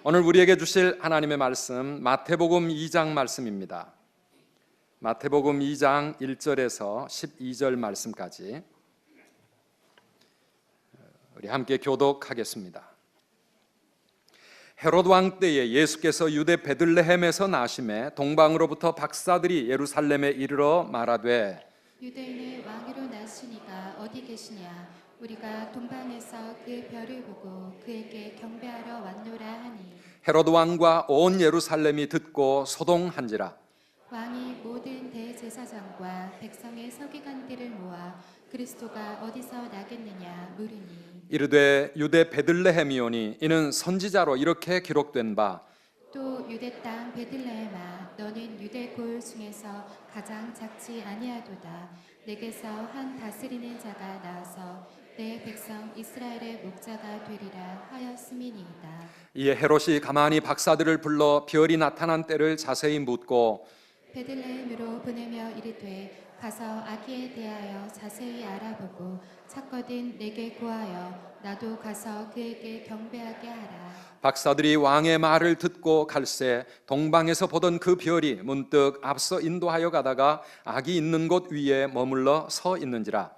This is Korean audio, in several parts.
오늘 우리에게 주실 하나님의 말씀 마태복음 2장 말씀입니다. 마태복음 2장 1절에서 12절 말씀까지 우리 함께 교독하겠습니다. 헤롯 왕 때에 예수께서 유대 베들레헴에서 나심에 동방으로부터 박사들이 예루살렘에 이르러 말하되 유대인의 왕으로 나시니가 어디 계시냐? 우리가 동방에서 그 별을 보고 그에게 경배하러 왔노라 하니 헤롯 왕과 온 예루살렘이 듣고 소동한지라. 왕이 모든 대제사장과 백성의 서기관들을 모아 그리스도가 어디서 나겠느냐 물으니 이르되 유대 베들레헴이오니 이는 선지자로 이렇게 기록된 바 또 유대 땅 베들레헴아 너는 유대 고을 중에서 가장 작지 아니하도다. 내게서 한 다스리는 자가 나와서 내 백성 이스라엘의 목자가 되리라 하였음이니이다. 이에 헤롯이 가만히 박사들을 불러 별이 나타난 때를 자세히 묻고 베들레헴으로 보내며 이르되 가서 아기에 대하여 자세히 알아보고 찾거든 내게 구하여 나도 가서 그에게 경배하게 하라. 박사들이 왕의 말을 듣고 갈새 동방에서 보던 그 별이 문득 앞서 인도하여 가다가 아기 있는 곳 위에 머물러 서 있는지라.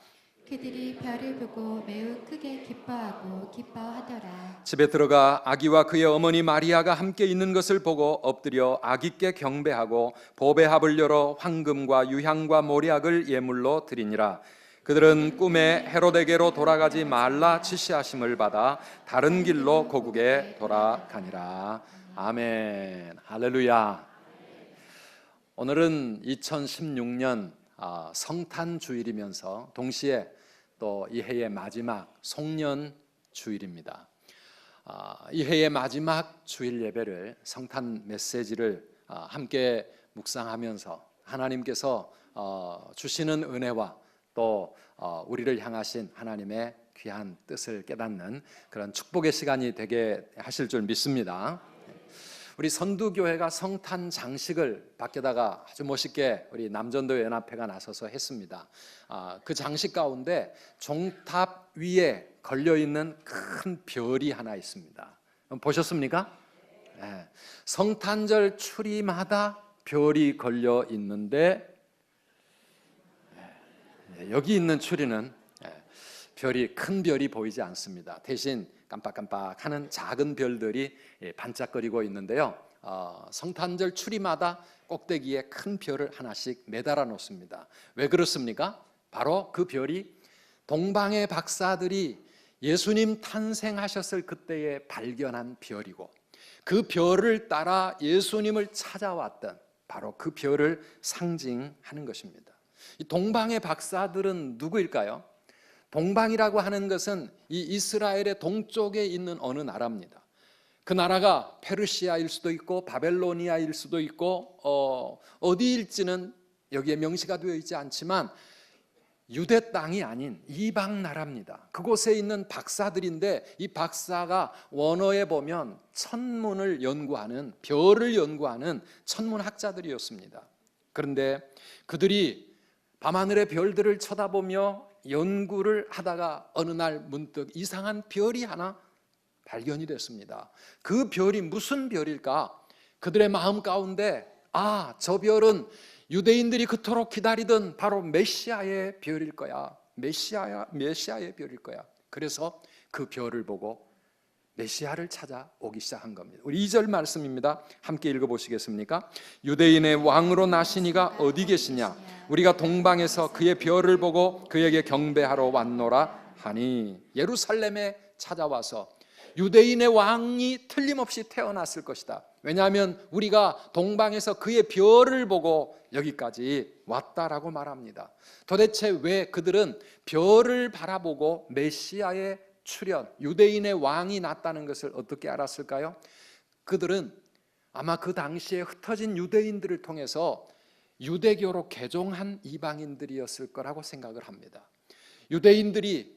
그들이 별을 보고 매우 크게 기뻐하고 기뻐하더라. 집에 들어가 아기와 그의 어머니 마리아가 함께 있는 것을 보고 엎드려 아기께 경배하고 보배합을 열어 황금과 유향과 모략을 예물로 드리니라. 그들은 꿈에 헤롯에게로 돌아가지 말라 지시하심을 받아 다른 길로 고국에 돌아가니라. 아멘. 할렐루야. 오늘은 2016년 성탄 주일이면서 동시에 또 이 해의 마지막 송년 주일입니다. 이 해의 마지막 주일 예배를 성탄 메시지를 함께 묵상하면서 하나님께서 주시는 은혜와 또 우리를 향하신 하나님의 귀한 뜻을 깨닫는 그런 축복의 시간이 되게 하실 줄 믿습니다. 우리 선두교회가 성탄 장식을 밖에다가 아주 멋있게 우리 남전도 연합회가 나서서 했습니다. 그 장식 가운데 종탑 위에 걸려있는 큰 별이 하나 있습니다. 보셨습니까? 네. 성탄절 추리마다 별이 걸려 있는데 여기 있는 추리는 별이 큰 별이 보이지 않습니다. 대신 깜빡깜빡하는 작은 별들이 반짝거리고 있는데요. 성탄절 추리마다 꼭대기에 큰 별을 하나씩 매달아 놓습니다. 왜 그렇습니까? 바로 그 별이 동방의 박사들이 예수님 탄생하셨을 그때에 발견한 별이고 그 별을 따라 예수님을 찾아왔던 바로 그 별을 상징하는 것입니다. 이 동방의 박사들은 누구일까요? 동방이라고 하는 것은 이 이스라엘의 동쪽에 있는 어느 나라입니다. 그 나라가 페르시아일 수도 있고 바벨로니아일 수도 있고 어디일지는 여기에 명시가 되어 있지 않지만 유대 땅이 아닌 이방 나라입니다. 그곳에 있는 박사들인데 이 박사가 원어에 보면 천문을 연구하는 별을 연구하는 천문학자들이었습니다. 그런데 그들이 밤하늘의 별들을 쳐다보며 연구를 하다가 어느 날 문득 이상한 별이 하나 발견이 됐습니다. 그 별이 무슨 별일까? 그들의 마음 가운데 저 별은 유대인들이 그토록 기다리던 바로 메시아의 별일 거야. 메시아의 별일 거야. 그래서 그 별을 보고 메시아를 찾아오기 시작한 겁니다. 우리 2절 말씀입니다. 함께 읽어보시겠습니까? 유대인의 왕으로 나시니가 어디 계시냐? 우리가 동방에서 그의 별을 보고 그에게 경배하러 왔노라 하니 예루살렘에 찾아와서 유대인의 왕이 틀림없이 태어났을 것이다. 왜냐하면 우리가 동방에서 그의 별을 보고 여기까지 왔다라고 말합니다. 도대체 왜 그들은 별을 바라보고 메시아의 출현, 유대인의 왕이 났다는 것을 어떻게 알았을까요? 그들은 아마 그 당시에 흩어진 유대인들을 통해서 유대교로 개종한 이방인들이었을 거라고 생각을 합니다. 유대인들이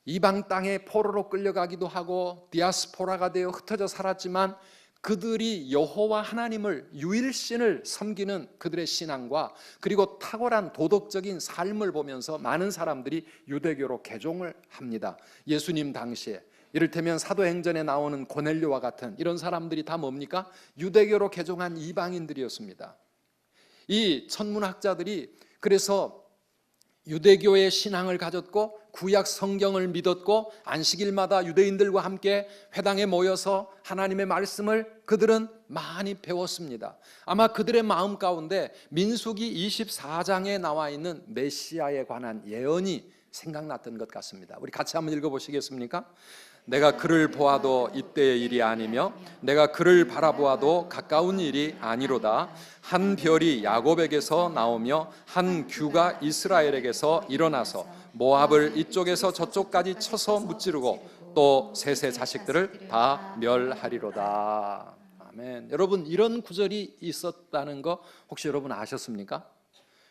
이방 땅에 포로로 끌려가기도 하고 디아스포라가 되어 흩어져 살았지만 그들이 여호와 하나님을 유일신을 섬기는 그들의 신앙과 그리고 탁월한 도덕적인 삶을 보면서 많은 사람들이 유대교로 개종을 합니다. 예수님 당시에 이를테면 사도행전에 나오는 고넬료와 같은 이런 사람들이 다 뭡니까? 유대교로 개종한 이방인들이었습니다. 이 천문학자들이 그래서 유대교의 신앙을 가졌고 구약 성경을 믿었고 안식일마다 유대인들과 함께 회당에 모여서 하나님의 말씀을 그들은 많이 배웠습니다. 아마 그들의 마음 가운데 민수기 24장에 나와 있는 메시아에 관한 예언이 생각났던 것 같습니다. 우리 같이 한번 읽어보시겠습니까? 내가 그를 보아도 이때의 일이 아니며 내가 그를 바라보아도 가까운 일이 아니로다. 한 별이 야곱에게서 나오며 한 규가 이스라엘에게서 일어나서 모압을 이쪽에서 저쪽까지 쳐서 무찌르고 또 셋의 자식들을 다 멸하리로다. 아멘. 여러분, 이런 구절이 있었다는 거 혹시 여러분 아셨습니까?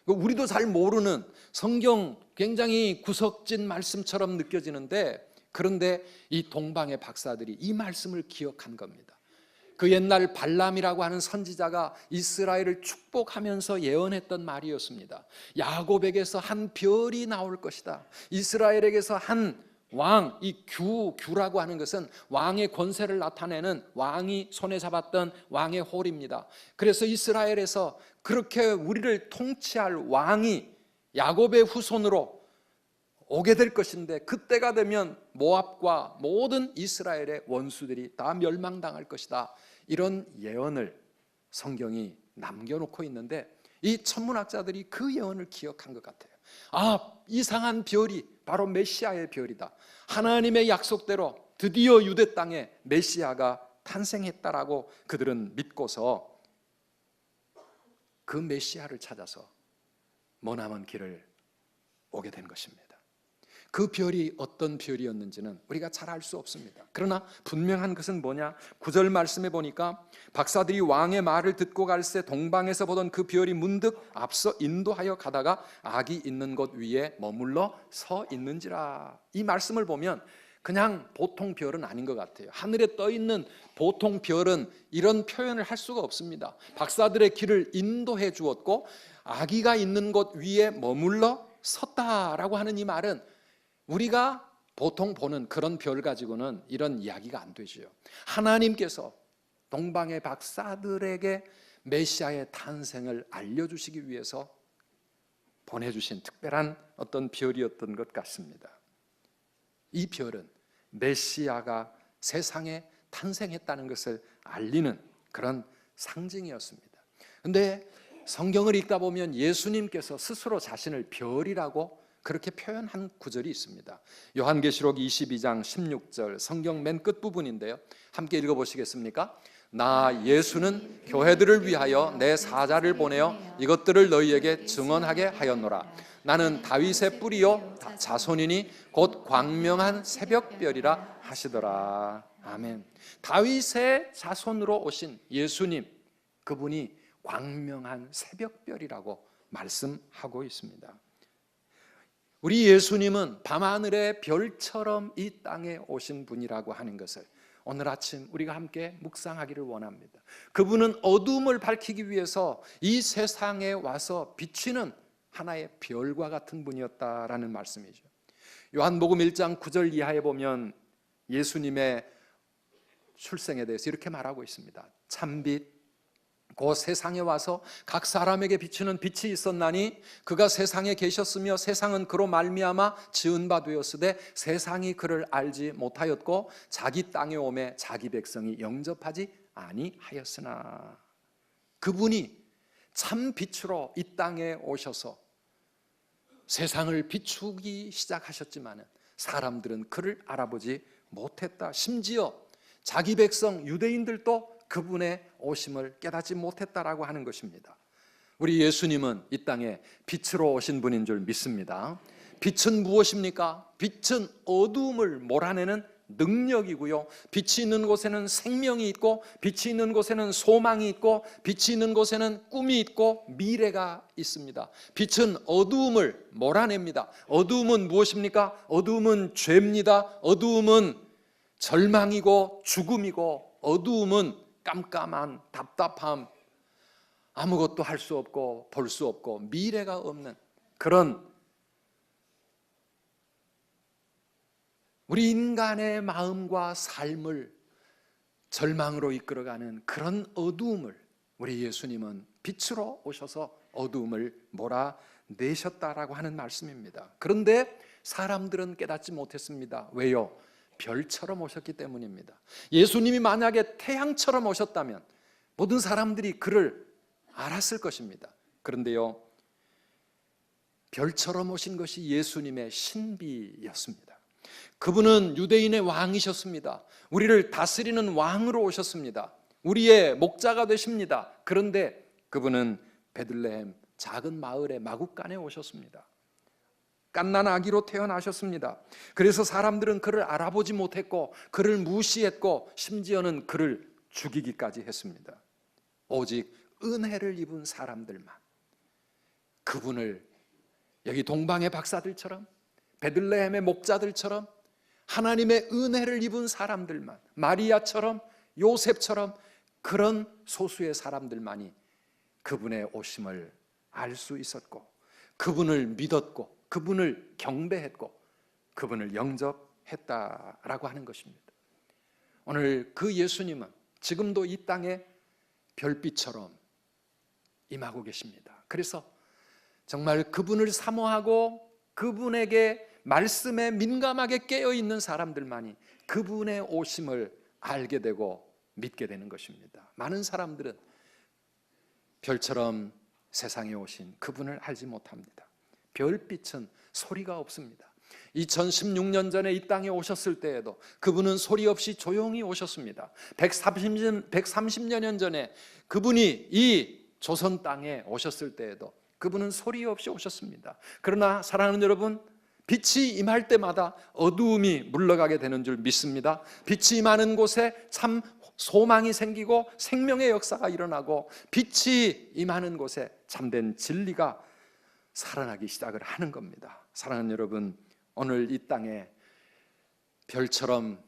우리도 잘 모르는 성경 굉장히 구석진 말씀처럼 느껴지는데, 그런데 이 동방의 박사들이 이 말씀을 기억한 겁니다. 그 옛날 발람이라고 하는 선지자가 이스라엘을 축복하면서 예언했던 말이었습니다. 야곱에게서 한 별이 나올 것이다. 이스라엘에게서 한 왕, 이 규라고 하는 것은 왕의 권세를 나타내는, 왕이 손에 잡았던 왕의 홀입니다. 그래서 이스라엘에서 그렇게 우리를 통치할 왕이 야곱의 후손으로 오게 될 것인데, 그때가 되면 모압과 모든 이스라엘의 원수들이 다 멸망당할 것이다. 이런 예언을 성경이 남겨놓고 있는데, 이 천문학자들이 그 예언을 기억한 것 같아요. 아, 이상한 별이 바로 메시아의 별이다. 하나님의 약속대로 드디어 유대 땅에 메시아가 탄생했다라고 그들은 믿고서 그 메시아를 찾아서 머나먼 길을 오게 된 것입니다. 그 별이 어떤 별이었는지는 우리가 잘 알 수 없습니다. 그러나 분명한 것은 뭐냐? 9절 말씀에 보니까 박사들이 왕의 말을 듣고 갈새 동방에서 보던 그 별이 문득 앞서 인도하여 가다가 악이 있는 곳 위에 머물러 서 있는지라. 이 말씀을 보면 그냥 보통 별은 아닌 것 같아요. 하늘에 떠 있는 보통 별은 이런 표현을 할 수가 없습니다. 박사들의 길을 인도해 주었고 아기가 있는 곳 위에 머물러 섰다라고 하는 이 말은 우리가 보통 보는 그런 별 가지고는 이런 이야기가 안 되지요. 하나님께서 동방의 박사들에게 메시아의 탄생을 알려주시기 위해서 보내주신 특별한 어떤 별이었던 것 같습니다. 이 별은 메시아가 세상에 탄생했다는 것을 알리는 그런 상징이었습니다. 그런데 성경을 읽다 보면 예수님께서 스스로 자신을 별이라고 그렇게 표현한 구절이 있습니다. 요한계시록 22장 16절 성경 맨 끝부분인데요. 함께 읽어보시겠습니까? 나 예수는 교회들을 위하여 내 사자를 보내어 이것들을 너희에게 증언하게 하였노라. 나는 다윗의 뿌리요 자손이니 곧 광명한 새벽별이라 하시더라. 아멘. 다윗의 자손으로 오신 예수님, 그분이 광명한 새벽별이라고 말씀하고 있습니다. 우리 예수님은 밤하늘의 별처럼 이 땅에 오신 분이라고 하는 것을 오늘 아침 우리가 함께 묵상하기를 원합니다. 그분은 어둠을 밝히기 위해서 이 세상에 와서 비치는 하나의 별과 같은 분이었다라는 말씀이죠. 요한복음 1장 9절 이하에 보면 예수님의 출생에 대해서 이렇게 말하고 있습니다. 참빛 그 세상에 와서 각 사람에게 비추는 빛이 있었나니 그가 세상에 계셨으며 세상은 그로 말미암아 지은 바 되었으되 세상이 그를 알지 못하였고 자기 땅에 오매 자기 백성이 영접하지 아니하였으나. 그분이 참 빛으로 이 땅에 오셔서 세상을 비추기 시작하셨지만 사람들은 그를 알아보지 못했다. 심지어 자기 백성 유대인들도 그분의 오심을 깨닫지 못했다라고 하는 것입니다. 우리 예수님은 이 땅에 빛으로 오신 분인 줄 믿습니다. 빛은 무엇입니까? 빛은 어두움을 몰아내는 능력이고요. 빛이 있는 곳에는 생명이 있고 빛이 있는 곳에는 소망이 있고 빛이 있는 곳에는 꿈이 있고 미래가 있습니다. 빛은 어두움을 몰아냅니다. 어두움은 무엇입니까? 어두움은 죄입니다. 어두움은 절망이고 죽음이고 어두움은 깜깜한 답답함, 아무것도 할 수 없고 볼 수 없고 미래가 없는 그런 우리 인간의 마음과 삶을 절망으로 이끌어가는 그런 어두움을 우리 예수님은 빛으로 오셔서 어두움을 몰아내셨다라고 하는 말씀입니다. 그런데 사람들은 깨닫지 못했습니다. 왜요? 별처럼 오셨기 때문입니다. 예수님이 만약에 태양처럼 오셨다면 모든 사람들이 그를 알았을 것입니다. 그런데요, 별처럼 오신 것이 예수님의 신비였습니다. 그분은 유대인의 왕이셨습니다. 우리를 다스리는 왕으로 오셨습니다. 우리의 목자가 되십니다. 그런데 그분은 베들레헴 작은 마을의 마구간에 오셨습니다. 갓난 아기로 태어나셨습니다. 그래서 사람들은 그를 알아보지 못했고 그를 무시했고 심지어는 그를 죽이기까지 했습니다. 오직 은혜를 입은 사람들만, 그분을 여기 동방의 박사들처럼 베들레헴의 목자들처럼 하나님의 은혜를 입은 사람들만, 마리아처럼 요셉처럼 그런 소수의 사람들만이 그분의 오심을 알 수 있었고 그분을 믿었고 그분을 경배했고 그분을 영접했다라고 하는 것입니다. 오늘 그 예수님은 지금도 이 땅에 별빛처럼 임하고 계십니다. 그래서 정말 그분을 사모하고 그분에게 말씀에 민감하게 깨어있는 사람들만이 그분의 오심을 알게 되고 믿게 되는 것입니다. 많은 사람들은 별처럼 세상에 오신 그분을 알지 못합니다. 별빛은 소리가 없습니다. 2016년 전에 이 땅에 오셨을 때에도 그분은 소리 없이 조용히 오셨습니다. 130년 전에 그분이 이 조선 땅에 오셨을 때에도 그분은 소리 없이 오셨습니다. 그러나 사랑하는 여러분, 빛이 임할 때마다 어두움이 물러가게 되는 줄 믿습니다. 빛이 임하는 곳에 참 소망이 생기고 생명의 역사가 일어나고 빛이 임하는 곳에 참된 진리가 살아나기 시작을 하는 겁니다. 사랑하는 여러분, 오늘 이 땅에 별처럼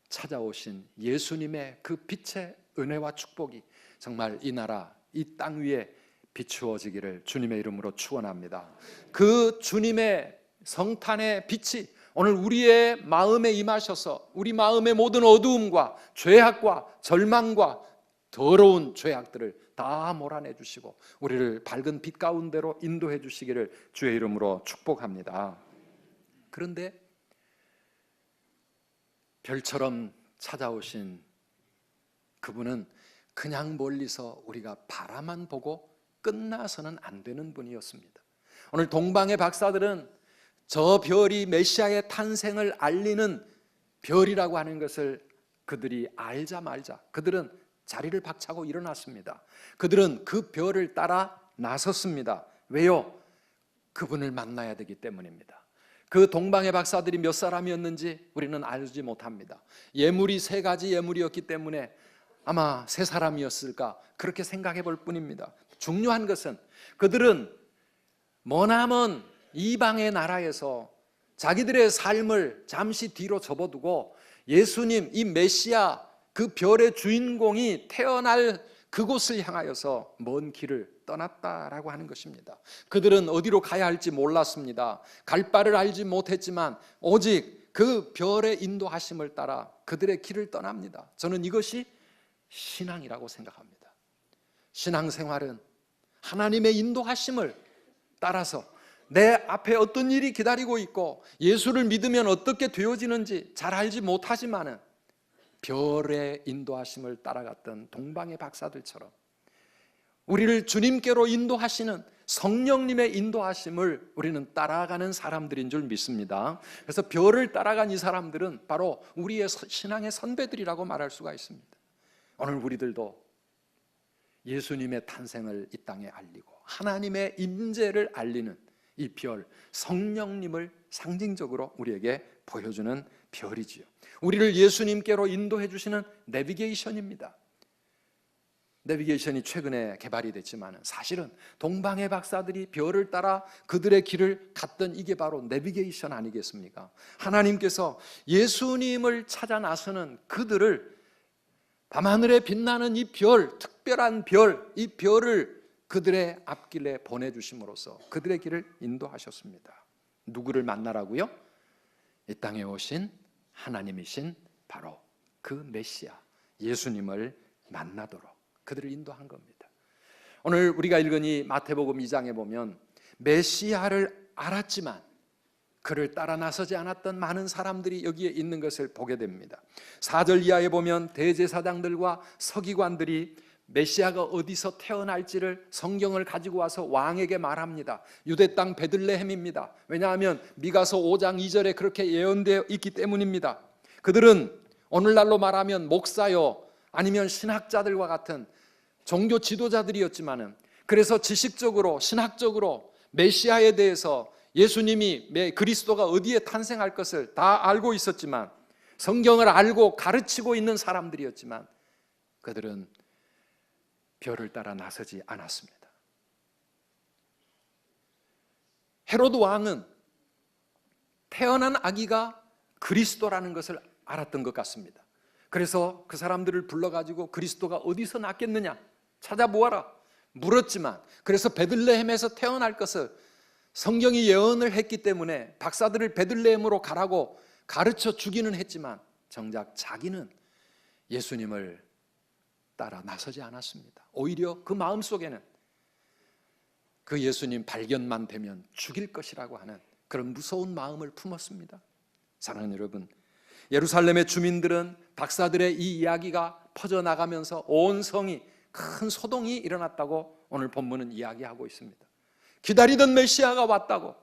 찾아오신 예수님의 그 빛의 은혜와 축복이 정말 이 나라, 이 땅 위에 비추어지기를 주님의 이름으로 축원합니다. 그 주님의 성탄의 빛이 오늘 우리의 마음에 임하셔서 우리 마음의 모든 어두움과 죄악과 절망과 더러운 죄악들을 다 몰아내 주시고 우리를 밝은 빛 가운데로 인도해 주시기를 주의 이름으로 축복합니다. 그런데 별처럼 찾아오신 그분은 그냥 멀리서 우리가 바라만 보고 끝나서는 안 되는 분이었습니다. 오늘 동방의 박사들은 저 별이 메시아의 탄생을 알리는 별이라고 하는 것을 그들이 알자마자 그들은 자리를 박차고 일어났습니다. 그들은 그 별을 따라 나섰습니다. 왜요? 그분을 만나야 되기 때문입니다. 그 동방의 박사들이 몇 사람이었는지 우리는 알지 못합니다. 예물이 3가지 예물이었기 때문에 아마 3사람이었을까 그렇게 생각해 볼 뿐입니다. 중요한 것은 그들은 머나먼 이방의 나라에서 자기들의 삶을 잠시 뒤로 접어두고 예수님, 이 메시아, 그 별의 주인공이 태어날 그곳을 향하여서 먼 길을 떠났다라고 하는 것입니다. 그들은 어디로 가야 할지 몰랐습니다. 갈 바를 알지 못했지만 오직 그 별의 인도하심을 따라 그들의 길을 떠납니다. 저는 이것이 신앙이라고 생각합니다. 신앙생활은 하나님의 인도하심을 따라서 내 앞에 어떤 일이 기다리고 있고 예수를 믿으면 어떻게 되어지는지 잘 알지 못하지만은 별의 인도하심을 따라갔던 동방의 박사들처럼 우리를 주님께로 인도하시는 성령님의 인도하심을 우리는 따라가는 사람들인 줄 믿습니다. 그래서 별을 따라간 이 사람들은 바로 우리의 신앙의 선배들이라고 말할 수가 있습니다. 오늘 우리들도 예수님의 탄생을 이 땅에 알리고 하나님의 임재를 알리는 이 별, 성령님을 상징적으로 우리에게 보여주는 별이지요. 우리를 예수님께로 인도해 주시는 내비게이션입니다. 내비게이션이 최근에 개발이 됐지만 사실은 동방의 박사들이 별을 따라 그들의 길을 갔던 이게 바로 내비게이션 아니겠습니까? 하나님께서 예수님을 찾아 나서는 그들을 밤하늘에 빛나는 이 별, 특별한 별, 이 별을 그들의 앞길에 보내주심으로써 그들의 길을 인도하셨습니다. 누구를 만나라고요? 이 땅에 오신 하나님이신 바로 그 메시아 예수님을 만나도록 그들을 인도한 겁니다. 오늘 우리가 읽은 이 마태복음 2장에 보면 메시아를 알았지만 그를 따라 나서지 않았던 많은 사람들이 여기에 있는 것을 보게 됩니다. 4절 이하에 보면 대제사장들과 서기관들이 메시아가 어디서 태어날지를 성경을 가지고 와서 왕에게 말합니다. 유대 땅 베들레헴입니다. 왜냐하면 미가서 5장 2절에 그렇게 예언되어 있기 때문입니다. 그들은 오늘날로 말하면 목사요 아니면 신학자들과 같은 종교 지도자들이었지만은 그래서 지식적으로 신학적으로 메시아에 대해서 예수님이 그리스도가 어디에 탄생할 것을 다 알고 있었지만 성경을 알고 가르치고 있는 사람들이었지만 그들은 별을 따라 나서지 않았습니다. 헤로드 왕은 태어난 아기가 그리스도라는 것을 알았던 것 같습니다. 그래서 그 사람들을 불러가지고 그리스도가 어디서 났겠느냐 찾아보아라 물었지만 그래서 베들레헴에서 태어날 것을 성경이 예언을 했기 때문에 박사들을 베들레헴으로 가라고 가르쳐 주기는 했지만 정작 자기는 예수님을 따라 나서지 않았습니다. 오히려 그 마음속에는 그 예수님 발견만 되면 죽일 것이라고 하는 그런 무서운 마음을 품었습니다. 사랑하는 여러분, 예루살렘의 주민들은 박사들의 이 이야기가 퍼져나가면서 온 성이 큰 소동이 일어났다고 오늘 본문은 이야기하고 있습니다. 기다리던 메시아가 왔다고,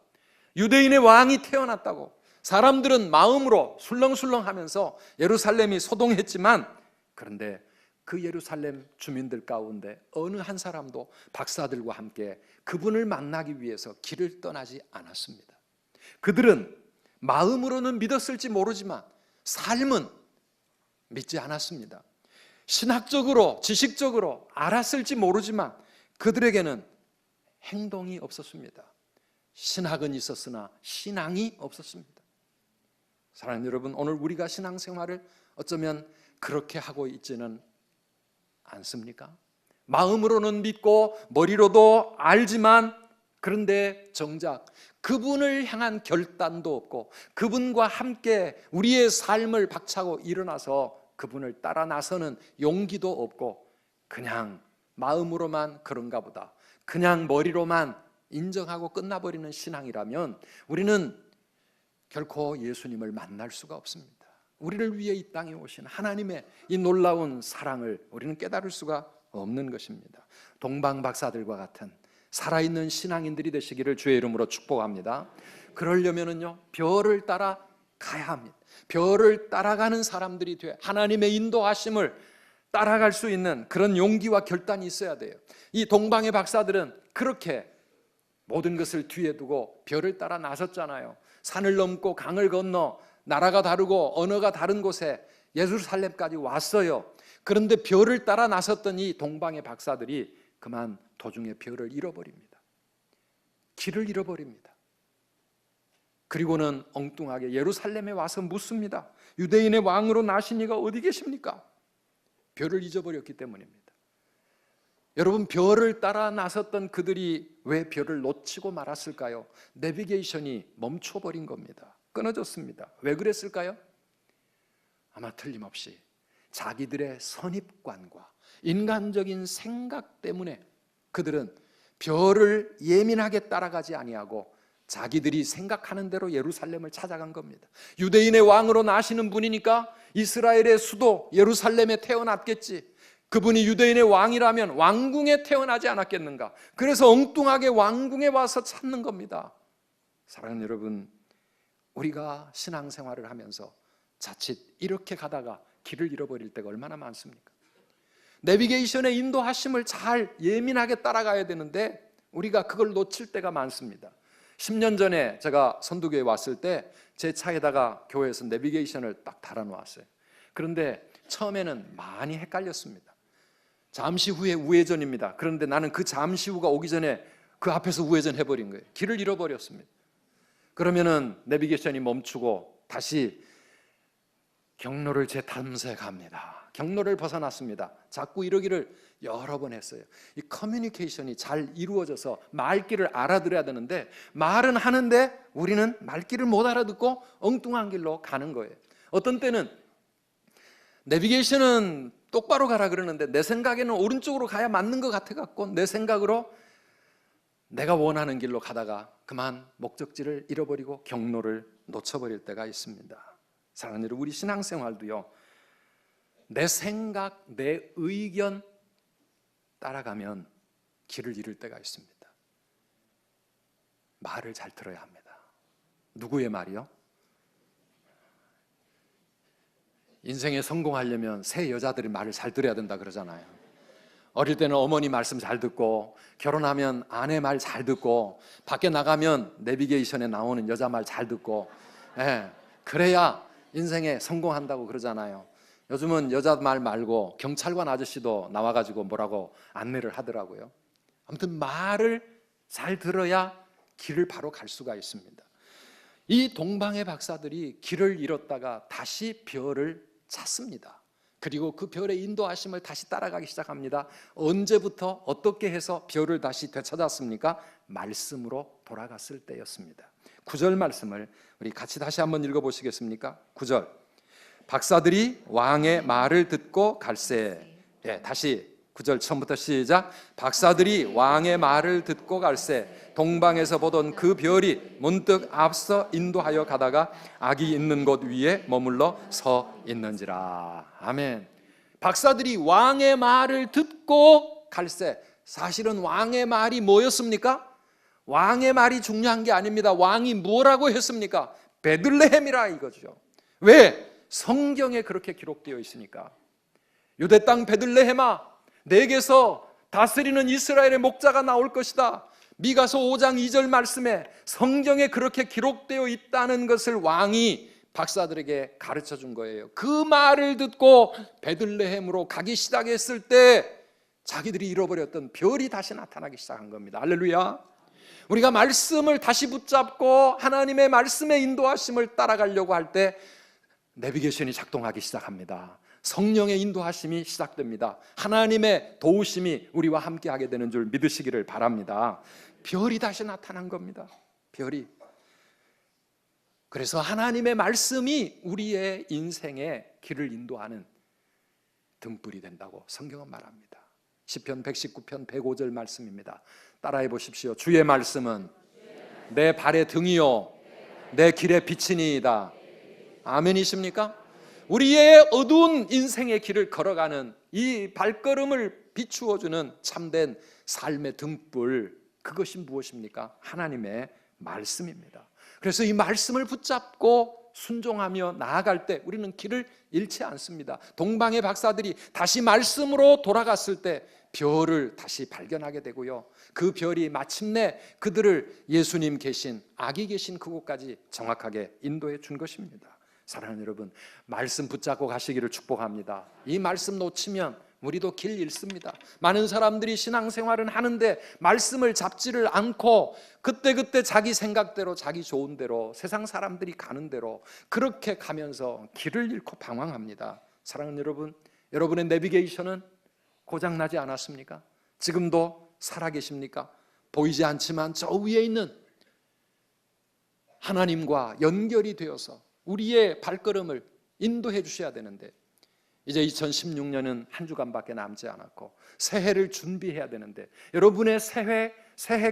유대인의 왕이 태어났다고 사람들은 마음으로 술렁술렁하면서 예루살렘이 소동했지만 그런데 그 예루살렘 주민들 가운데 어느 한 사람도 박사들과 함께 그분을 만나기 위해서 길을 떠나지 않았습니다. 그들은 마음으로는 믿었을지 모르지만 삶은 믿지 않았습니다. 신학적으로 지식적으로 알았을지 모르지만 그들에게는 행동이 없었습니다. 신학은 있었으나 신앙이 없었습니다. 사랑하는 여러분, 오늘 우리가 신앙생활을 어쩌면 그렇게 하고 있지는 않습니까? 마음으로는 믿고 머리로도 알지만 그런데 정작 그분을 향한 결단도 없고 그분과 함께 우리의 삶을 박차고 일어나서 그분을 따라 나서는 용기도 없고 그냥 마음으로만 그런가 보다, 그냥 머리로만 인정하고 끝나버리는 신앙이라면 우리는 결코 예수님을 만날 수가 없습니다. 우리를 위해 이 땅에 오신 하나님의 이 놀라운 사랑을 우리는 깨달을 수가 없는 것입니다. 동방 박사들과 같은 살아있는 신앙인들이 되시기를 주의 이름으로 축복합니다. 그러려면은요, 별을 따라 가야 합니다. 별을 따라가는 사람들이 돼 하나님의 인도하심을 따라갈 수 있는 그런 용기와 결단이 있어야 돼요. 이 동방의 박사들은 그렇게 모든 것을 뒤에 두고 별을 따라 나섰잖아요. 산을 넘고 강을 건너 나라가 다르고 언어가 다른 곳에 예루살렘까지 왔어요. 그런데 별을 따라 나섰던 이 동방의 박사들이 그만 도중에 별을 잃어버립니다. 길을 잃어버립니다. 그리고는 엉뚱하게 예루살렘에 와서 묻습니다. 유대인의 왕으로 나신 이가 어디 계십니까? 별을 잊어버렸기 때문입니다. 여러분, 별을 따라 나섰던 그들이 왜 별을 놓치고 말았을까요? 내비게이션이 멈춰버린 겁니다. 끊어졌습니다. 왜 그랬을까요? 아마 틀림없이 자기들의 선입관과 인간적인 생각 때문에 그들은 별을 예민하게 따라가지 아니하고 자기들이 생각하는 대로 예루살렘을 찾아간 겁니다. 유대인의 왕으로 나시는 분이니까 이스라엘의 수도 예루살렘에 태어났겠지. 그분이 유대인의 왕이라면 왕궁에 태어나지 않았겠는가. 그래서 엉뚱하게 왕궁에 와서 찾는 겁니다. 사랑하는 여러분, 우리가 신앙생활을 하면서 자칫 이렇게 가다가 길을 잃어버릴 때가 얼마나 많습니까? 내비게이션의 인도하심을 잘 예민하게 따라가야 되는데 우리가 그걸 놓칠 때가 많습니다. 10년 전에 제가 선두교에 왔을 때 제 차에다가 교회에서 내비게이션을 딱 달아놓았어요. 그런데 처음에는 많이 헷갈렸습니다. 잠시 후에 우회전입니다. 그런데 나는 그 잠시 후가 오기 전에 그 앞에서 우회전해버린 거예요. 길을 잃어버렸습니다. 그러면은 내비게이션이 멈추고 다시 경로를 재탐색합니다. 경로를 벗어났습니다. 자꾸 이러기를 여러 번 했어요. 이 커뮤니케이션이 잘 이루어져서 말귀를 알아들어야 되는데 말은 하는데 우리는 말귀를 못 알아듣고 엉뚱한 길로 가는 거예요. 어떤 때는 내비게이션은 똑바로 가라 그러는데 내 생각에는 오른쪽으로 가야 맞는 것 같아 갖고 내 생각으로 내가 원하는 길로 가다가 그만 목적지를 잃어버리고 경로를 놓쳐버릴 때가 있습니다. 사랑하는 여러분, 우리 신앙생활도요, 내 생각, 내 의견 따라가면 길을 잃을 때가 있습니다. 말을 잘 들어야 합니다. 누구의 말이요? 인생에 성공하려면 새 여자들이 말을 잘 들어야 된다 그러잖아요. 어릴 때는 어머니 말씀 잘 듣고, 결혼하면 아내 말 잘 듣고, 밖에 나가면 내비게이션에 나오는 여자 말 잘 듣고, 그래야 인생에 성공한다고 그러잖아요. 요즘은 여자 말 말고 경찰관 아저씨도 나와가지고 뭐라고 안내를 하더라고요. 아무튼 말을 잘 들어야 길을 바로 갈 수가 있습니다. 이 동방의 박사들이 길을 잃었다가 다시 별을 찾습니다. 그리고 그 별의 인도하심을 다시 따라가기 시작합니다. 언제부터 어떻게 해서 별을 다시 되찾았습니까? 말씀으로 돌아갔을 때였습니다. 9절 말씀을 우리 같이 다시 한번 읽어보시겠습니까? 9절, 박사들이 왕의 말을 듣고 갈새. 다시 9절 처음부터 시작. 박사들이 왕의 말을 듣고 갈새 동방에서 보던 그 별이 문득 앞서 인도하여 가다가 악이 있는 곳 위에 머물러 서 있는지라. 아멘. 박사들이 왕의 말을 듣고 갈새. 사실은 왕의 말이 뭐였습니까? 왕의 말이 중요한 게 아닙니다. 왕이 뭐라고 했습니까? 베들레헴이라 이거죠. 왜? 성경에 그렇게 기록되어 있으니까. 유대 땅 베들레헴아, 내게서 다스리는 이스라엘의 목자가 나올 것이다. 미가서 5장 2절 말씀에 성경에 그렇게 기록되어 있다는 것을 왕이 박사들에게 가르쳐 준 거예요. 그 말을 듣고 베들레헴으로 가기 시작했을 때 자기들이 잃어버렸던 별이 다시 나타나기 시작한 겁니다. 할렐루야. 우리가 말씀을 다시 붙잡고 하나님의 말씀의 인도하심을 따라가려고 할 때 내비게이션이 작동하기 시작합니다. 성령의 인도하심이 시작됩니다. 하나님의 도우심이 우리와 함께하게 되는 줄 믿으시기를 바랍니다. 별이 다시 나타난 겁니다. 별이. 그래서 하나님의 말씀이 우리의 인생의 길을 인도하는 등불이 된다고 성경은 말합니다. 시편 119편 105절 말씀입니다. 따라해 보십시오. 주의 말씀은 내 발의 등이요 내 길의 빛이니이다. 아멘이십니까? 우리의 어두운 인생의 길을 걸어가는 이 발걸음을 비추어주는 참된 삶의 등불, 그것이 무엇입니까? 하나님의 말씀입니다. 그래서 이 말씀을 붙잡고 순종하며 나아갈 때 우리는 길을 잃지 않습니다. 동방의 박사들이 다시 말씀으로 돌아갔을 때 별을 다시 발견하게 되고요, 그 별이 마침내 그들을 예수님 계신, 아기 계신 그곳까지 정확하게 인도해 준 것입니다. 사랑하는 여러분, 말씀 붙잡고 가시기를 축복합니다. 이 말씀 놓치면 우리도 길 잃습니다. 많은 사람들이 신앙생활은 하는데 말씀을 잡지를 않고 그때그때 자기 생각대로, 자기 좋은 대로, 세상 사람들이 가는 대로 그렇게 가면서 길을 잃고 방황합니다. 사랑하는 여러분, 여러분의 내비게이션은 고장나지 않았습니까? 지금도 살아계십니까? 보이지 않지만 저 위에 있는 하나님과 연결이 되어서 우리의 발걸음을 인도해 주셔야 되는데, 이제 2016년은 한 주간밖에 남지 않았고 새해를 준비해야 되는데, 여러분의 새해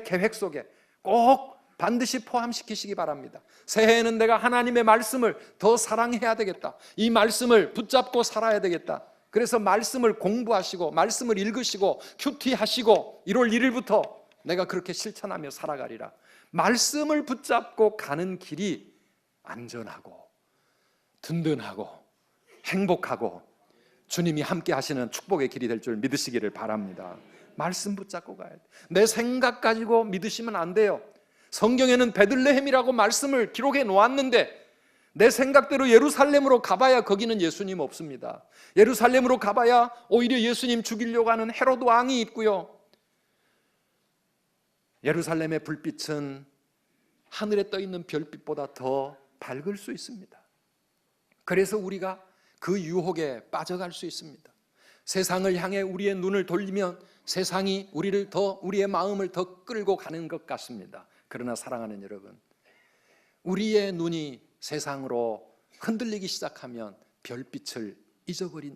계획 속에 꼭 반드시 포함시키시기 바랍니다. 새해에는 내가 하나님의 말씀을 더 사랑해야 되겠다, 이 말씀을 붙잡고 살아야 되겠다. 그래서 말씀을 공부하시고 말씀을 읽으시고 큐티하시고 1월 1일부터 내가 그렇게 실천하며 살아가리라. 말씀을 붙잡고 가는 길이 안전하고 든든하고 행복하고 주님이 함께 하시는 축복의 길이 될 줄 믿으시기를 바랍니다. 말씀 붙잡고 가야 돼. 내 생각 가지고 믿으시면 안 돼요. 성경에는 베들레헴이라고 말씀을 기록해 놓았는데 내 생각대로 예루살렘으로 가봐야 거기는 예수님 없습니다. 예루살렘으로 가봐야 오히려 예수님 죽이려고 하는 헤로드 왕이 있고요, 예루살렘의 불빛은 하늘에 떠 있는 별빛보다 더 밝을 수 있습니다. 그래서 우리가 그 유혹에 빠져갈 수 있습니다. 세상을 향해 우리의 눈을 돌리면 세상이 우리의 마음을 더 끌고 가는 것 같습니다. 그러나 사랑하는 여러분, 우리의 눈이 세상으로 흔들리기 시작하면 별빛을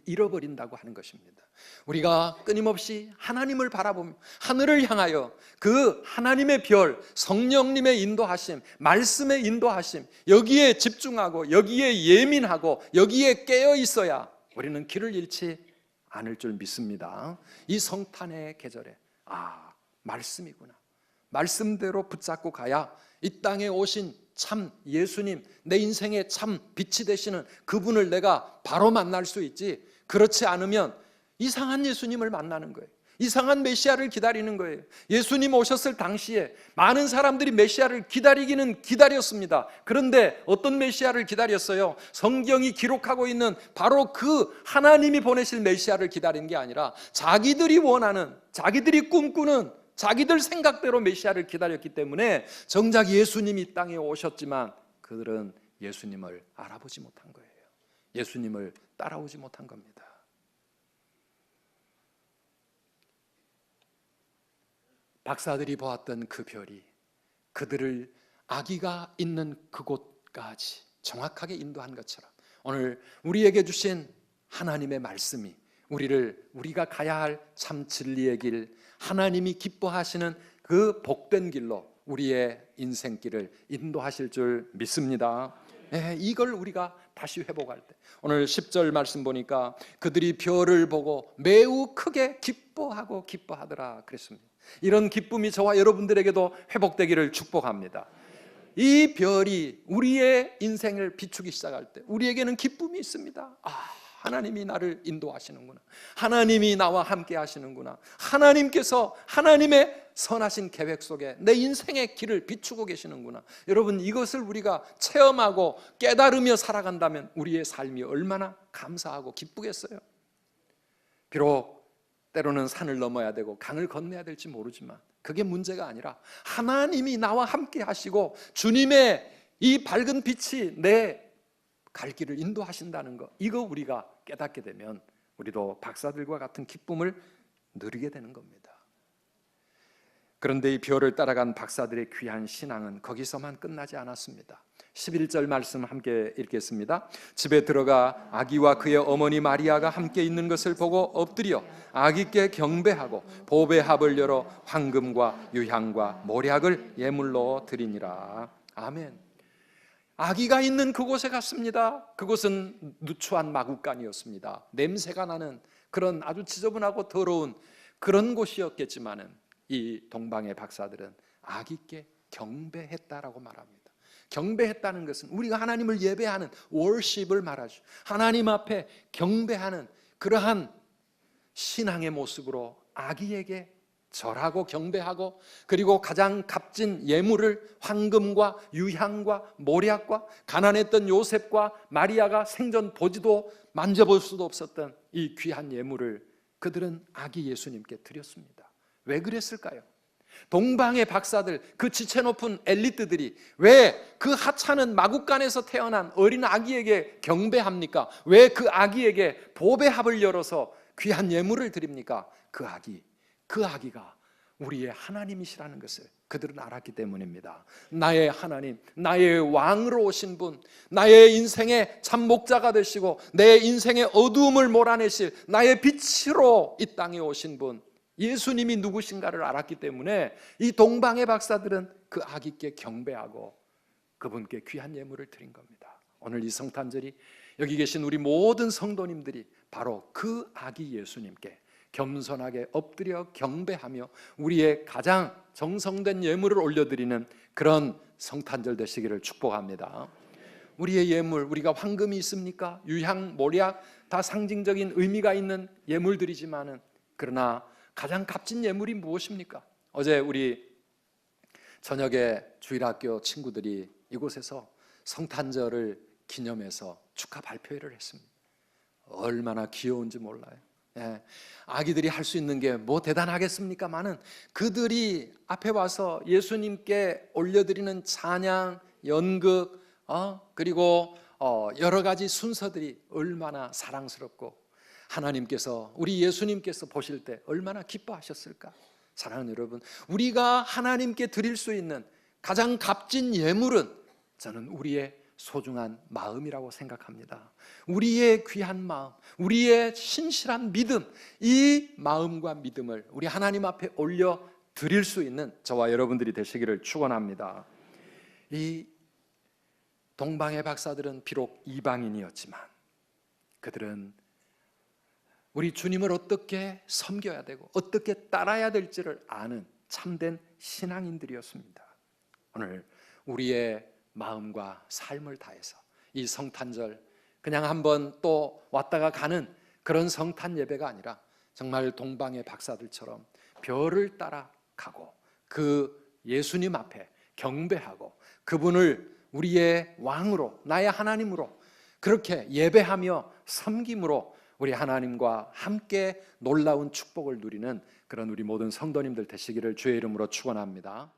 잃어버린다고 하는 것입니다. 우리가 끊임없이 하나님을 바라보며 하늘을 향하여 그 하나님의 별, 성령님의 인도하심, 말씀의 인도하심, 여기에 집중하고 여기에 예민하고 여기에 깨어 있어야 우리는 길을 잃지 않을 줄 믿습니다. 이 성탄의 계절에 말씀이구나, 말씀대로 붙잡고 가야 이 땅에 오신 참 예수님, 내 인생의 참 빛이 되시는 그분을 내가 바로 만날 수 있지, 그렇지 않으면 이상한 예수님을 만나는 거예요. 이상한 메시아를 기다리는 거예요. 예수님 오셨을 당시에 많은 사람들이 메시아를 기다리기는 기다렸습니다. 그런데 어떤 메시아를 기다렸어요? 성경이 기록하고 있는 바로 그 하나님이 보내실 메시아를 기다린 게 아니라 자기들이 원하는, 자기들이 꿈꾸는, 자기들 생각대로 메시아를 기다렸기 때문에 정작 예수님이 이 땅에 오셨지만 그들은 예수님을 알아보지 못한 거예요. 예수님을 따라오지 못한 겁니다. 박사들이 보았던 그 별이 그들을 아기가 있는 그곳까지 정확하게 인도한 것처럼 오늘 우리에게 주신 하나님의 말씀이 우리가 가야 할 참 진리의 길, 하나님이 기뻐하시는 그 복된 길로 우리의 인생길을 인도하실 줄 믿습니다. 이걸 우리가 다시 회복할 때, 오늘 10절 말씀 보니까 그들이 별을 보고 매우 크게 기뻐하더라 그랬습니다. 이런 기쁨이 저와 여러분들에게도 회복되기를 축복합니다. 이 별이 우리의 인생을 비추기 시작할 때 우리에게는 기쁨이 있습니다. 하나님이 나를 인도하시는구나, 하나님이 나와 함께 하시는구나, 하나님께서 하나님의 선하신 계획 속에 내 인생의 길을 비추고 계시는구나. 여러분, 이것을 우리가 체험하고 깨달으며 살아간다면 우리의 삶이 얼마나 감사하고 기쁘겠어요. 비록 때로는 산을 넘어야 되고 강을 건너야 될지 모르지만 그게 문제가 아니라 하나님이 나와 함께 하시고 주님의 이 밝은 빛이 내 갈 길을 인도하신다는 것, 이거 우리가 깨닫게 되면 우리도 박사들과 같은 기쁨을 누리게 되는 겁니다. 그런데 이 별을 따라간 박사들의 귀한 신앙은 거기서만 끝나지 않았습니다. 11절 말씀 함께 읽겠습니다. 집에 들어가 아기와 그의 어머니 마리아가 함께 있는 것을 보고 엎드려 아기께 경배하고 보배합을 열어 황금과 유향과 모략을 예물로 드리니라. 아멘. 아기가 있는 그곳에 갔습니다. 그곳은 누추한 마구간이었습니다. 냄새가 나는 그런 아주 지저분하고 더러운 그런 곳이었겠지만은 이 동방의 박사들은 아기께 경배했다라고 말합니다. 경배했다는 것은 우리가 하나님을 예배하는 월십을 말하죠. 하나님 앞에 경배하는 그러한 신앙의 모습으로 아기에게 절하고 경배하고, 그리고 가장 값진 예물을 황금과 유향과 모략과 가난했던 요셉과 마리아가 생전 보지도 만져볼 수도 없었던 이 귀한 예물을 그들은 아기 예수님께 드렸습니다. 왜 그랬을까요? 동방의 박사들, 그 지체 높은 엘리트들이 왜 그 하찮은 마구간에서 태어난 어린 아기에게 경배합니까? 왜 그 아기에게 보배합을 열어서 귀한 예물을 드립니까? 그 아기가 우리의 하나님이시라는 것을 그들은 알았기 때문입니다. 나의 하나님, 나의 왕으로 오신 분, 나의 인생의 참 목자가 되시고 내 인생의 어두움을 몰아내실 나의 빛으로 이 땅에 오신 분, 예수님이 누구신가를 알았기 때문에 이 동방의 박사들은 그 아기께 경배하고 그분께 귀한 예물을 드린 겁니다. 오늘 이 성탄절이 여기 계신 우리 모든 성도님들이 바로 그 아기 예수님께 겸손하게 엎드려 경배하며 우리의 가장 정성된 예물을 올려드리는 그런 성탄절 되시기를 축복합니다. 우리의 예물, 우리가 황금이 있습니까? 유향, 모략 다 상징적인 의미가 있는 예물들이지만은, 그러나 가장 값진 예물이 무엇입니까? 어제 우리 저녁에 주일학교 친구들이 이곳에서 성탄절을 기념해서 축하 발표회를 했습니다. 얼마나 귀여운지 몰라요. 아기들이 할 수 있는 게 뭐 대단하겠습니까마는 그들이 앞에 와서 예수님께 올려드리는 찬양, 연극, 그리고 여러 가지 순서들이 얼마나 사랑스럽고 하나님께서, 우리 예수님께서 보실 때 얼마나 기뻐하셨을까. 사랑하는 여러분, 우리가 하나님께 드릴 수 있는 가장 값진 예물은 저는 우리의 소중한 마음이라고 생각합니다. 우리의 귀한 마음, 우리의 신실한 믿음, 이 마음과 믿음을 우리 하나님 앞에 올려 드릴 수 있는 저와 여러분들이 되시기를 축원합니다. 이 동방의 박사들은 비록 이방인이었지만 그들은 우리 주님을 어떻게 섬겨야 되고 어떻게 따라야 될지를 아는 참된 신앙인들이었습니다. 오늘 우리의 마음과 삶을 다해서 이 성탄절 그냥 한번 또 왔다가 가는 그런 성탄 예배가 아니라 정말 동방의 박사들처럼 별을 따라가고 그 예수님 앞에 경배하고 그분을 우리의 왕으로, 나의 하나님으로 그렇게 예배하며 섬김으로 우리 하나님과 함께 놀라운 축복을 누리는 그런 우리 모든 성도님들 되시기를 주의 이름으로 축원합니다.